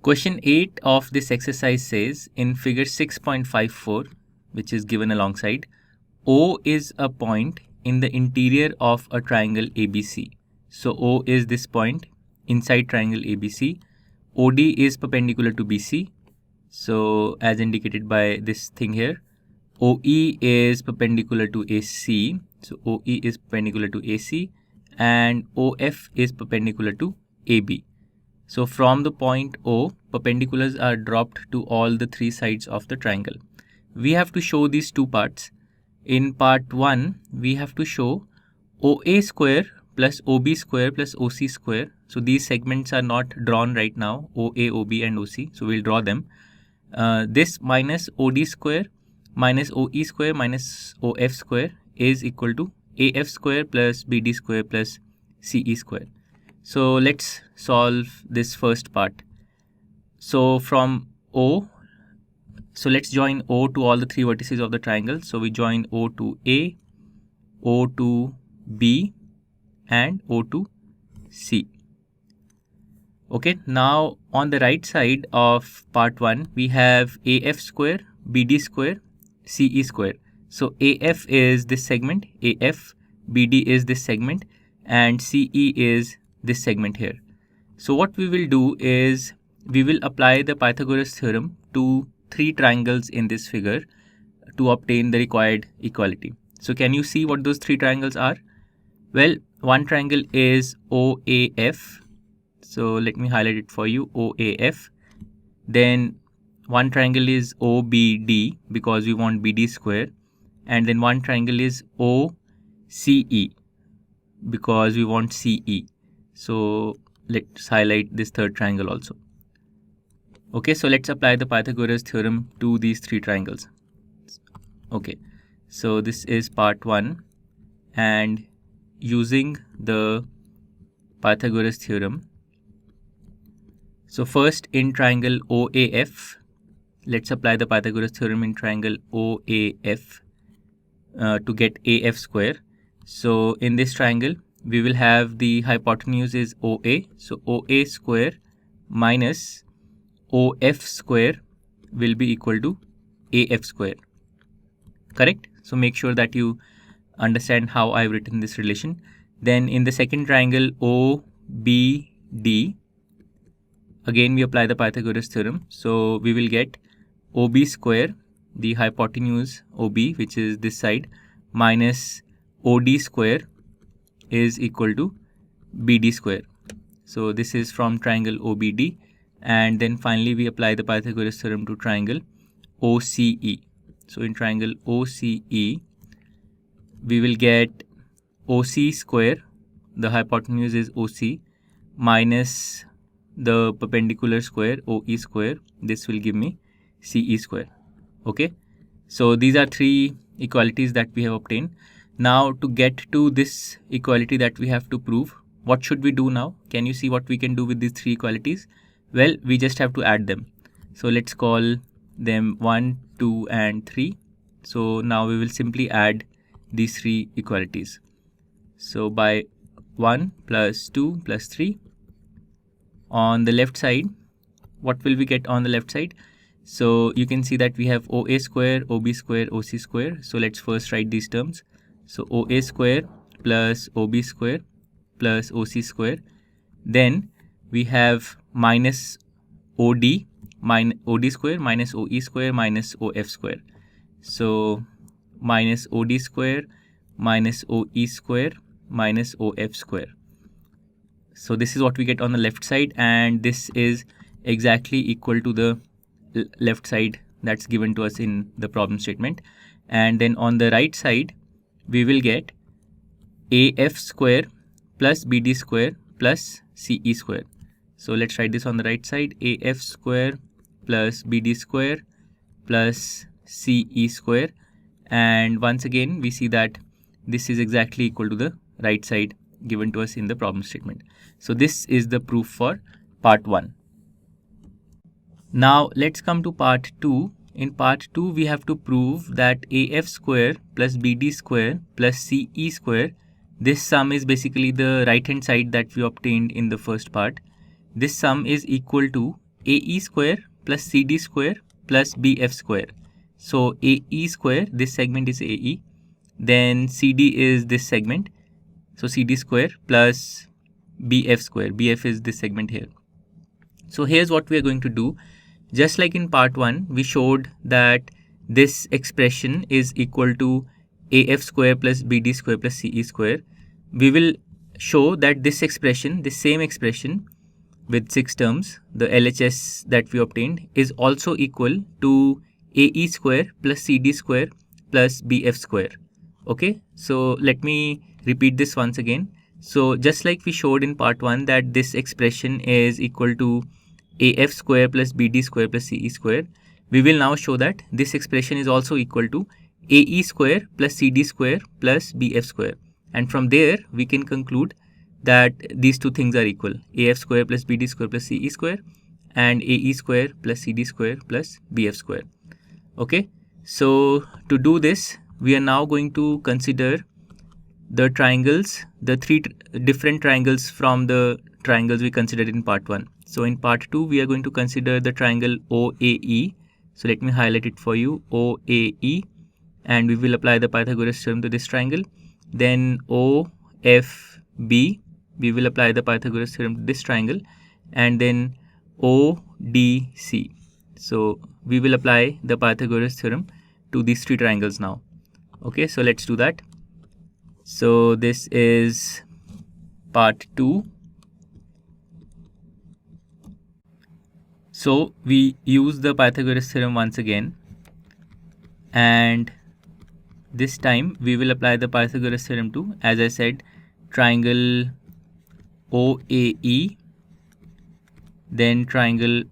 Question 8 of this exercise says in figure 6.54, which is given alongside, O is a point in the interior of a triangle ABC. So O is this point inside triangle ABC. OD is perpendicular to BC. So as indicated by this thing here, OE is perpendicular to AC. So OE is perpendicular to AC and OF is perpendicular to AB. So from the point O, perpendiculars are dropped to all the three sides of the triangle. We have to show these two parts. In part 1, we have to show OA square plus OB square plus OC square. So these segments are not drawn right now, OA, OB and OC. So we'll draw them. This minus OD square minus OE square minus OF square is equal to AF square plus BD square plus CE square. So let's solve this first part. So from O, so let's join O to all the three vertices of the triangle. So we join O to A, O to B and O to C. Okay, now on the right side of part 1, we have AF square, BD square, CE square. So AF is this segment, AF, BD is this segment and CE is this segment here. So what we will do is we will apply the Pythagoras theorem to three triangles in this figure to obtain the required equality. So can you see what those three triangles are? Well, one triangle is OAF. So let me highlight it for you, OAF. Then one triangle is OBD because we want BD square. And then one triangle is OCE because we want CE. So let's highlight this third triangle also. Okay, so let's apply the Pythagoras theorem to these three triangles. Okay, so this is part 1 and using the Pythagoras theorem. So first in triangle OAF, let's apply the Pythagoras theorem in triangle OAF to get AF square. So in this triangle, we will have the hypotenuse is OA. So OA square minus OF square will be equal to AF square. Correct? So make sure that you understand how I've written this relation. Then in the second triangle OBD, again we apply the Pythagoras theorem. So we will get OB square, the hypotenuse OB, which is this side, minus OD square is equal to BD square. So this is from triangle OBD. And then finally we apply the Pythagoras theorem to triangle OCE. So in triangle OCE, we will get OC square, the hypotenuse is OC, minus the perpendicular square OE square. This will give me CE square. Okay, so these are three equalities that we have obtained. Now to get to this equality that we have to prove, what should we do now? Can you see what we can do with these three equalities? Well, we just have to add them. So let's call them 1, 2 and 3. So now we will simply add these three equalities. So by 1 plus 2 plus 3, on the left side, what will we get on the left side? So you can see that we have OA square, OB square, OC square. So let's first write these terms. So OA square plus OB square plus OC square. Then we have minus OD, OD square minus OE square minus OF square. So minus OD square minus OE square minus OF square. So this is what we get on the left side, and this is exactly equal to the left side that's given to us in the problem statement. And then on the right side, we will get AF square plus BD square plus CE square. So let's write this on the right side, AF square plus BD square plus CE square. And once again, we see that this is exactly equal to the right side given to us in the problem statement. So this is the proof for part 1. Now let's come to part 2. In part 2, we have to prove that AF square plus BD square plus CE square, this sum is basically the right hand side that we obtained in the first part. This sum is equal to AE square plus CD square plus BF square. So AE square, this segment is AE, then CD is this segment, so CD square plus BF square. BF is this segment here. So here's what we are going to do. Just like in part 1, we showed that this expression is equal to AF square plus BD square plus CE square. We will show that this expression, this same expression with 6 terms, the LHS that we obtained, is also equal to AE square plus CD square plus BF square. Okay, so let me repeat this once again. So just like we showed in part 1 that this expression is equal to AF square plus BD square plus CE square, we will now show that this expression is also equal to AE square plus CD square plus BF square. And from there, we can conclude that these two things are equal, AF square plus BD square plus CE square and AE square plus CD square plus BF square. Okay, so to do this, we are now going to consider the triangles, the 3 different triangles from the triangles we considered in part 1. So in part 2, we are going to consider the triangle OAE. So let me highlight it for you, OAE, and we will apply the Pythagoras theorem to this triangle. Then OFB, we will apply the Pythagoras theorem to this triangle, and then ODC. So we will apply the Pythagoras theorem to these 3 triangles now. Okay, so let's do that. So this is part 2. So we use the Pythagoras theorem once again, and this time we will apply the Pythagoras theorem to, as I said, triangle OAE, then triangle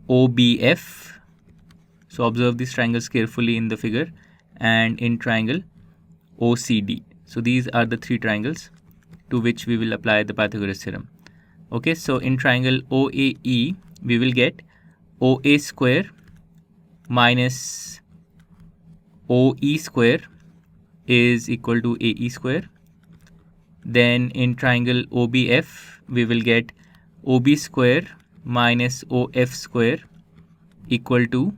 OBF. So observe these triangles carefully in the figure, and in triangle OCD. So these are the 3 triangles to which we will apply the Pythagoras theorem. Okay, so in triangle OAE, we will get OA square minus OE square is equal to AE square. Then in triangle OBF, we will get OB square minus OF square equal to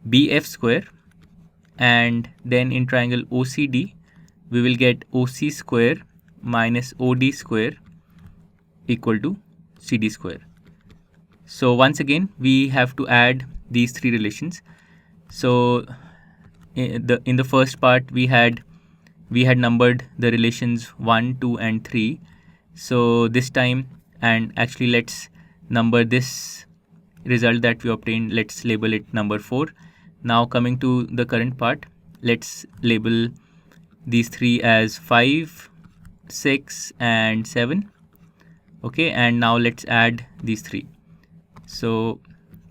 BF square. And then in triangle OCD, we will get OC square minus OD square equal to CD square. So once again, we have to add these 3 relations. So in the first part, we had numbered the relations 1, 2 and 3. So this time, and actually let's number this result that we obtained, let's label it number 4. Now coming to the current part, let's label these 3 as 5, 6 and 7. Okay, and now let's add these 3. So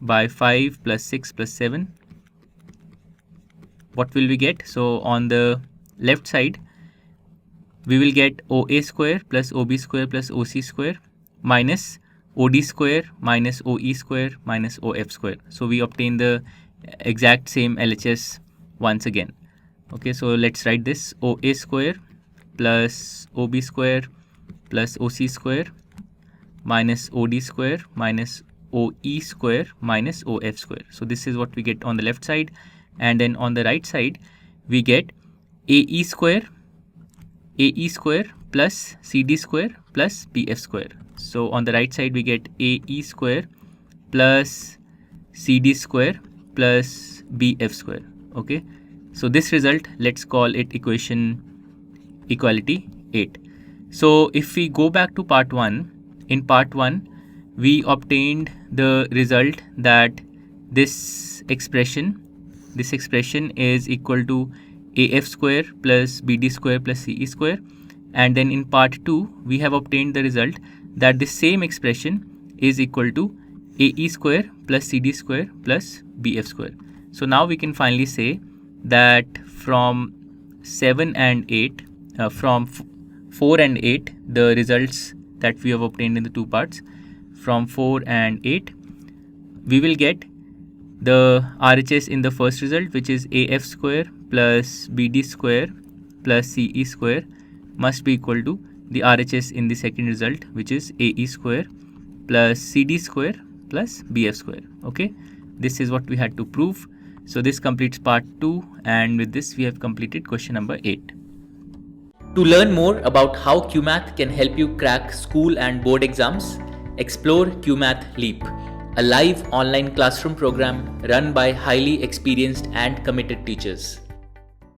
by 5 plus 6 plus 7, what will we get? So on the left side, we will get OA square plus OB square plus OC square minus OD square minus OE square minus OF square. So we obtain the exact same LHS once again. Okay, so let's write this: OA square plus OB square plus OC square minus OD square minus OE square minus OF square. So this is what we get on the left side, and then on the right side we get AE square plus CD square plus BF square. So on the right side we get AE square plus CD square plus BF square. Okay, so this result, let's call it equality 8. So if we go back to part 1, in part 1 we obtained the result that this expression is equal to AF square plus BD square plus CE square, and then in part 2 we have obtained the result that the same expression is equal to AE square plus CD square plus BF square. So now we can finally say that from 7 and 8, from 4 and 8, the results that we have obtained in the 2 parts, from 4 and 8, we will get the RHS in the first result, which is AF square plus BD square plus CE square must be equal to the RHS in the second result, which is AE square plus CD square plus BF square. Okay, this is what we had to prove. So this completes part 2, and with this we have completed question number 8. To learn more about how QMath can help you crack school and board exams, explore QMath Leap, a live online classroom program run by highly experienced and committed teachers.